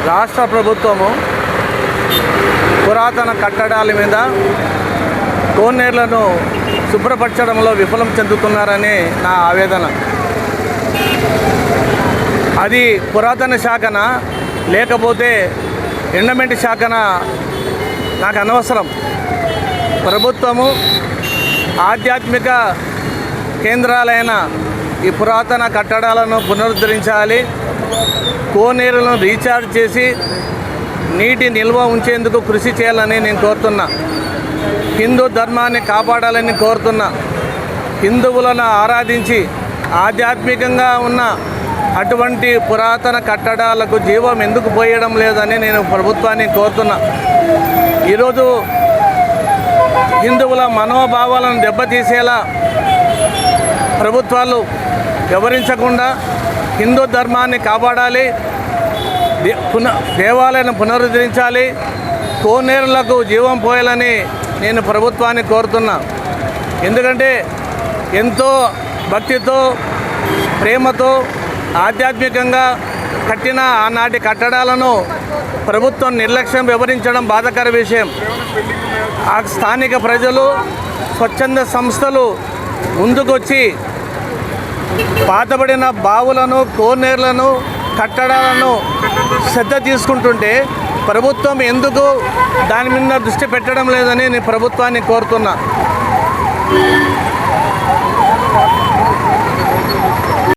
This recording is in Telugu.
రాష్ట్ర ప్రభుత్వము పురాతన కట్టడాల మీద కోనేరులను శుభ్రపరచడంలో విఫలం చెందుతున్నారని నా ఆవేదన. అది పురాతన శాఖన లేకపోతే ఎండమెంట్ శాఖన నాకు అనవసరం. ప్రభుత్వము ఆధ్యాత్మిక కేంద్రాలైన ఈ పురాతన కట్టడాలను పునరుద్ధరించాలి, కోనేరులను రీఛార్జ్ చేసి నీటి నిల్వ ఉంచేందుకు కృషి చేయాలని నేను కోరుతున్నా. హిందూ ధర్మాన్ని కాపాడాలని కోరుతున్నా. హిందువులను ఆరాధించి ఆధ్యాత్మికంగా ఉన్న అటువంటి పురాతన కట్టడాలకు జీవం ఎందుకు పోయడం లేదని నేను ప్రభుత్వాన్ని కోరుతున్నా. ఈరోజు హిందువుల మనోభావాలను దెబ్బతీసేలా ప్రభుత్వాలు వ్యవహరించకుండా హిందూ ధర్మాన్ని కాపాడాలి, దేవాలయాన్ని పునరుద్ధరించాలి, కోనేరులకు జీవం పోయాలని నేను ప్రభుత్వాన్ని కోరుతున్నా. ఎందుకంటే ఎంతో భక్తితో ప్రేమతో ఆధ్యాత్మికంగా కట్టిన ఆనాటి కట్టడాలను ప్రభుత్వం నిర్లక్ష్యం వ్యవహరించడం బాధాకర విషయం. ఆ స్థానిక ప్రజలు, స్వచ్ఛంద సంస్థలు ముందుకొచ్చి పాతబడిన బావులను, కోనేరులను, కట్టడాలను శ్రద్ధ తీసుకుంటుంటే ప్రభుత్వం ఎందుకు దాని మీద దృష్టి పెట్టడం లేదని నేను ప్రభుత్వాన్ని కోరుతున్నా.